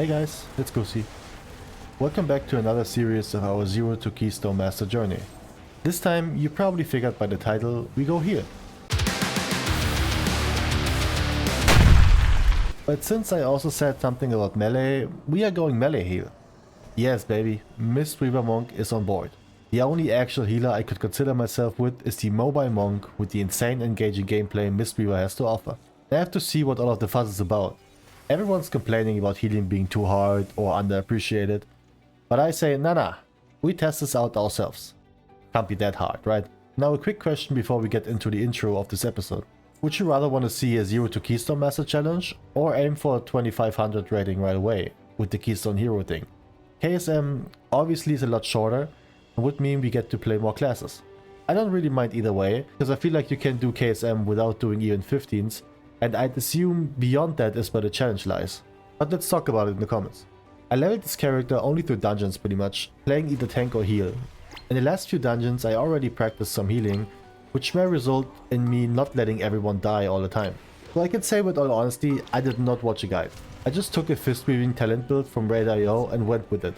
Hey guys, it's Goosey. Welcome back to another series of our Zero to Keystone Master journey. This time, you probably figured by the title, we go here. But since I also said something about melee, we are going melee here. Yes baby, Mistweaver Monk is on board. The only actual healer I could consider myself with is the mobile monk with the insane engaging gameplay Mistweaver has to offer. I have to see what all of the fuss is about. Everyone's complaining about healing being too hard or underappreciated. But I say nah, we test this out ourselves. Can't be that hard, right? Now a quick question before we get into the intro of this episode. Would you rather want to see a Zero to Keystone Master challenge or aim for a 2500 rating right away with the Keystone Hero thing? KSM obviously is a lot shorter and would mean we get to play more classes. I don't really mind either way because I feel like you can do KSM without doing even 15s, and I'd assume beyond that is where the challenge lies. But let's talk about it in the comments. I leveled this character only through dungeons pretty much, playing either tank or heal. In the last few dungeons I already practiced some healing, which may result in me not letting everyone die all the time. So I can say with all honesty, I did not watch a guide. I just took a fist weaving talent build from Raid.io and went with it.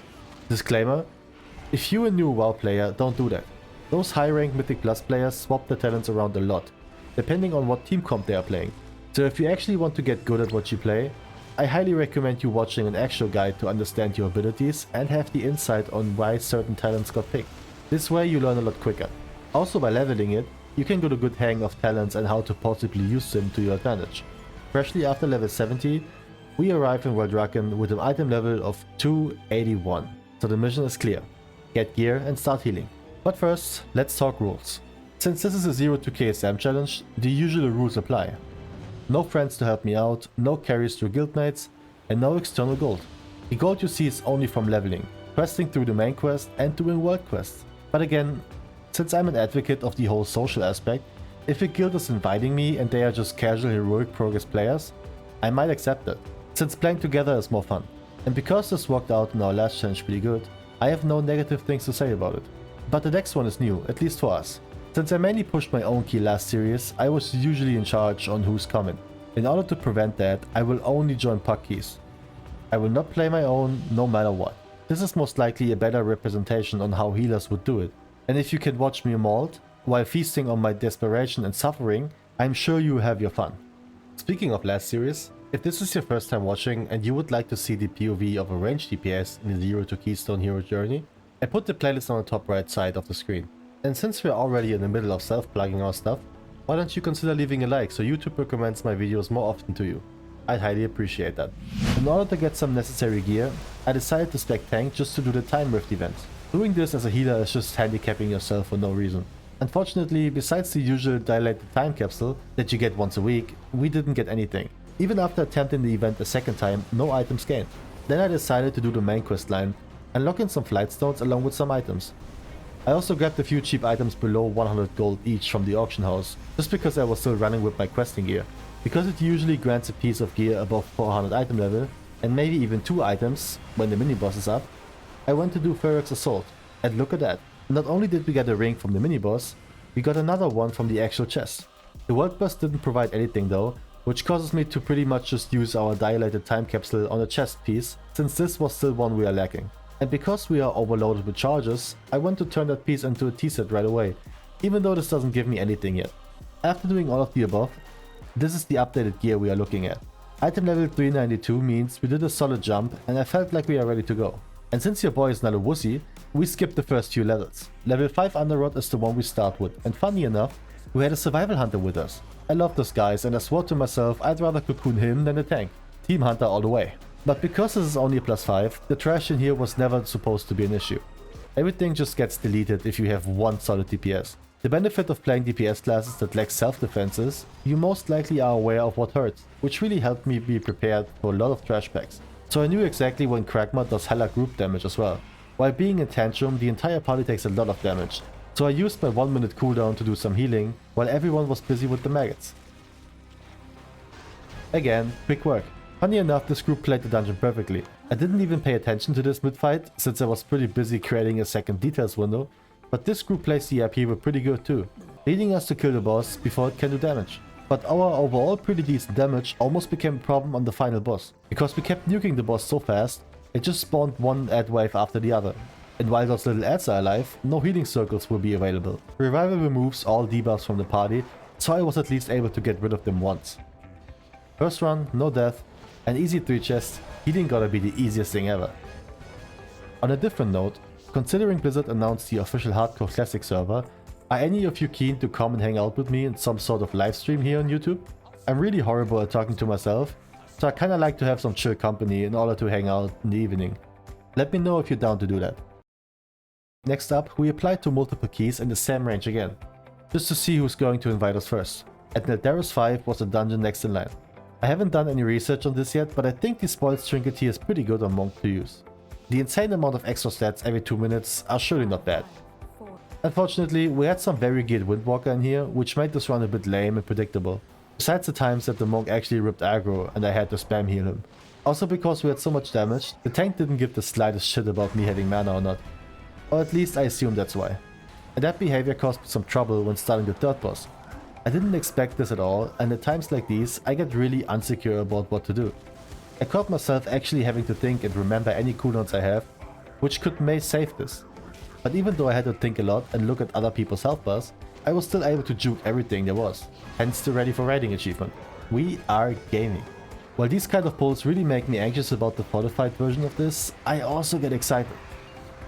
Disclaimer, if you're a new WoW player, don't do that. Those high rank Mythic Plus players swap their talents around a lot, depending on what team comp they are playing. So if you actually want to get good at what you play, I highly recommend you watching an actual guide to understand your abilities and have the insight on why certain talents got picked. This way you learn a lot quicker. Also by leveling it, you can get a good hang of talents and how to possibly use them to your advantage. Freshly after level 70, we arrive in World Draken with an item level of 281, so the mission is clear. Get gear and start healing. But first, let's talk rules. Since this is a Zero to KSM challenge, the usual rules apply. No friends to help me out, no carries through guildmates, and no external gold. The gold you see is only from leveling, questing through the main quest and doing world quests. But again, since I'm an advocate of the whole social aspect, if a guild is inviting me and they are just casual heroic progress players, I might accept it, since playing together is more fun. And because this worked out in our last challenge pretty good, I have no negative things to say about it. But the next one is new, at least for us. Since I mainly pushed my own key last series, I was usually in charge on who's coming. In order to prevent that, I will only join puck keys. I will not play my own, no matter what. This is most likely a better representation on how healers would do it. And if you can watch me mauled, while feasting on my desperation and suffering, I'm sure you will have your fun. Speaking of last series, if this is your first time watching and you would like to see the POV of a ranged DPS in the Zero to Keystone Hero journey, I put the playlist on the top right side of the screen. And since we're already in the middle of self-plugging our stuff, why don't you consider leaving a like so YouTube recommends my videos more often to you? I'd highly appreciate that. In order to get some necessary gear, I decided to spec tank just to do the time rift event. Doing this as a healer is just handicapping yourself for no reason. Unfortunately, besides the usual dilated time capsule that you get once a week, we didn't get anything. Even after attempting the event a second time, no items gained. Then I decided to do the main quest line and lock in some flight stones along with some items. I also grabbed a few cheap items below 100 gold each from the auction house, just because I was still running with my questing gear. Because it usually grants a piece of gear above 400 item level, and maybe even 2 items when the mini boss is up, I went to do Ferox Assault, and look at that. Not only did we get a ring from the mini boss, we got another one from the actual chest. The world boss didn't provide anything though, which causes me to pretty much just use our dilated time capsule on a chest piece, since this was still one we are lacking. And because we are overloaded with charges, I want to turn that piece into a T-set right away, even though this doesn't give me anything yet. After doing all of the above, this is the updated gear we are looking at. Item level 392 means we did a solid jump and I felt like we are ready to go. And since your boy is not a wussy, we skipped the first few levels. Level 5 Underrod is the one we start with, and funny enough, we had a survival hunter with us. I love those guys and I swore to myself I'd rather cocoon him than a tank. Team hunter all the way. But because this is only a +5, the trash in here was never supposed to be an issue. Everything just gets deleted if you have one solid DPS. The benefit of playing DPS classes that lack self-defense is, you most likely are aware of what hurts, which really helped me be prepared for a lot of trash packs. So I knew exactly when Kragma does hella group damage as well. While being in Tantrum, the entire party takes a lot of damage, so I used my 1 minute cooldown to do some healing, while everyone was busy with the maggots. Again, quick work. Funny enough, this group played the dungeon perfectly. I didn't even pay attention to this mid-fight, since I was pretty busy creating a second details window, but this group plays the IP were pretty good too, leading us to kill the boss before it can do damage. but our overall pretty decent damage almost became a problem on the final boss, because we kept nuking the boss so fast, it just spawned one ad wave after the other. And while those little ads are alive, no healing circles will be available. Revival removes all debuffs from the party, so I was at least able to get rid of them once. First run, no death, an easy 3 chest, healing gotta be the easiest thing ever. On a different note, considering Blizzard announced the official Hardcore Classic server, are any of you keen to come and hang out with me in some sort of live stream here on YouTube? I'm really horrible at talking to myself, so I kinda like to have some chill company in order to hang out in the evening. Let me know if you're down to do that. Next up, we applied to multiple keys in the same range again, just to see who's going to invite us first. And Neldaris 5 was the dungeon next in line. I haven't done any research on this yet, but I think the spoiled trinket here is pretty good on Monk to use. The insane amount of extra stats every 2 minutes are surely not bad. Unfortunately, we had some very geared Windwalker in here, which made this run a bit lame and predictable. Besides the times that the monk actually ripped aggro and I had to spam heal him. Also because we had so much damage, the tank didn't give the slightest shit about me having mana or not. Or at least I assume that's why. And that behavior caused me some trouble when starting the third boss. I didn't expect this at all, and at times like these, I get really unsecure about what to do. I caught myself actually having to think and remember any cooldowns I have, which may save this. But even though I had to think a lot and look at other people's health bars, I was still able to juke everything there was, hence the Ready for Raiding achievement. We are gaming. While these kind of pulls really make me anxious about the fortified version of this, I also get excited.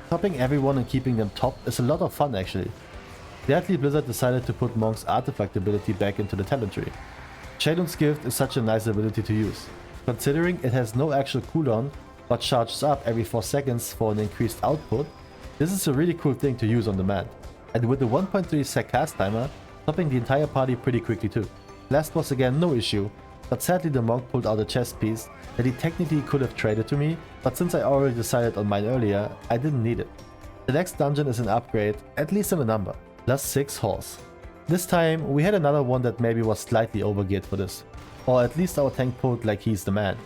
Topping everyone and keeping them top is a lot of fun actually. Gladly Blizzard decided to put Monk's artifact ability back into the talent tree. Shadow's Gift is such a nice ability to use, considering it has no actual cooldown but charges up every 4 seconds for an increased output. This is a really cool thing to use on demand, and with the 1.3 sec cast timer, topping the entire party pretty quickly too. Last boss again no issue, but sadly the monk pulled out a chest piece that he technically could have traded to me, but since I already decided on mine earlier, I didn't need it. The next dungeon is an upgrade, at least in the number, +6 horse. This time we had another one that maybe was slightly overgeared for this, or at least our tank pulled like he's the man.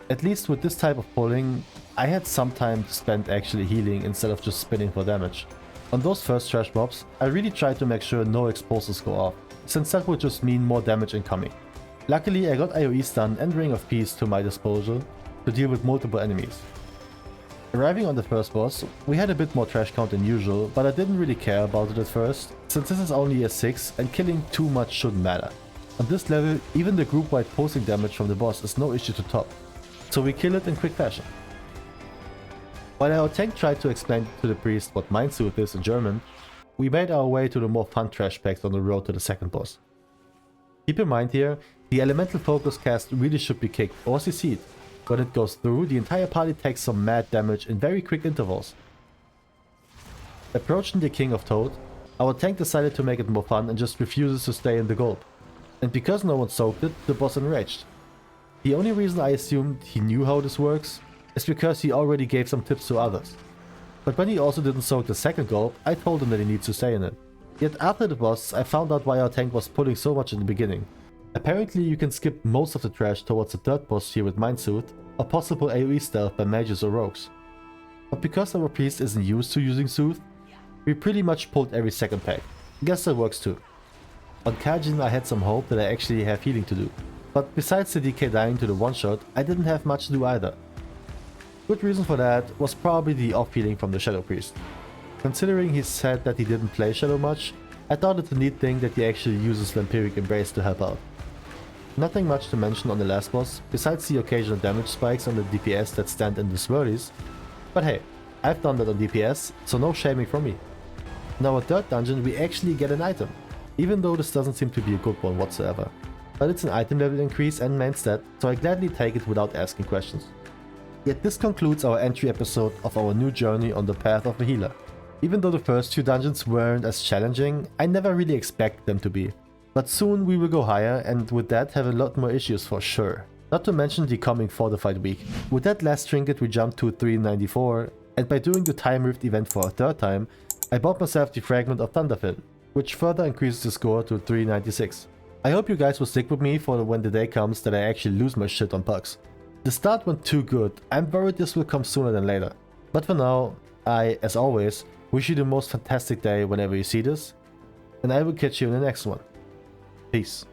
At least with this type of pulling, I had some time to spend actually healing instead of just spinning for damage. On those first trash mobs, I really tried to make sure no explosives go off, since that would just mean more damage incoming. Luckily I got AoE stun and Ring of Peace to my disposal to deal with multiple enemies. Arriving on the first boss, we had a bit more trash count than usual, but I didn't really care about it at first, since this is only a 6 and killing too much shouldn't matter. On this level, even the group-wide pulsing damage from the boss is no issue to top, so we kill it in quick fashion. While our tank tried to explain to the priest what Mistweaver is in German, we made our way to the more fun trash packs on the road to the second boss. Keep in mind here, the elemental focus cast really should be kicked or CC'd. When it goes through, the entire party takes some mad damage in very quick intervals. Approaching the King of Toad, our tank decided to make it more fun and just refuses to stay in the gulp. And because no one soaked it, the boss enraged. The only reason I assumed he knew how this works is because he already gave some tips to others. But when he also didn't soak the second gulp, I told him that he needs to stay in it. Yet after the boss, I found out why our tank was pulling so much in the beginning. Apparently you can skip most of the trash towards the third boss here with Mindsuit, or possible AoE stealth by mages or rogues. But because our priest isn't used to using Soothe, we pretty much pulled every second pack. Guess that works too. On Kajin I had some hope that I actually have healing to do, but besides the DK dying to the one-shot, I didn't have much to do either. Good reason for that was probably the off healing from the Shadow Priest. Considering he said that he didn't play Shadow much, I thought it's a neat thing that he actually uses Vampiric Embrace to help out. Nothing much to mention on the last boss, besides the occasional damage spikes on the DPS that stand in the swirlies, but hey, I've done that on DPS, so no shaming from me. In our third dungeon we actually get an item, even though this doesn't seem to be a good one whatsoever. But it's an item level increase and main stat, so I gladly take it without asking questions. Yet this concludes our entry episode of our new journey on the path of a healer. Even though the first few dungeons weren't as challenging, I never really expected them to be. But soon we will go higher and with that have a lot more issues for sure. Not to mention the coming fortified week. With that last trinket we jumped to 394, and by doing the Time Rift event for a third time, I bought myself the Fragment of Thunderfin, which further increases the score to 396. I hope you guys will stick with me for when the day comes that I actually lose my shit on pucks. The start went too good, I'm worried this will come sooner than later. But for now, I, as always, wish you the most fantastic day whenever you see this, and I will catch you in the next one. Peace.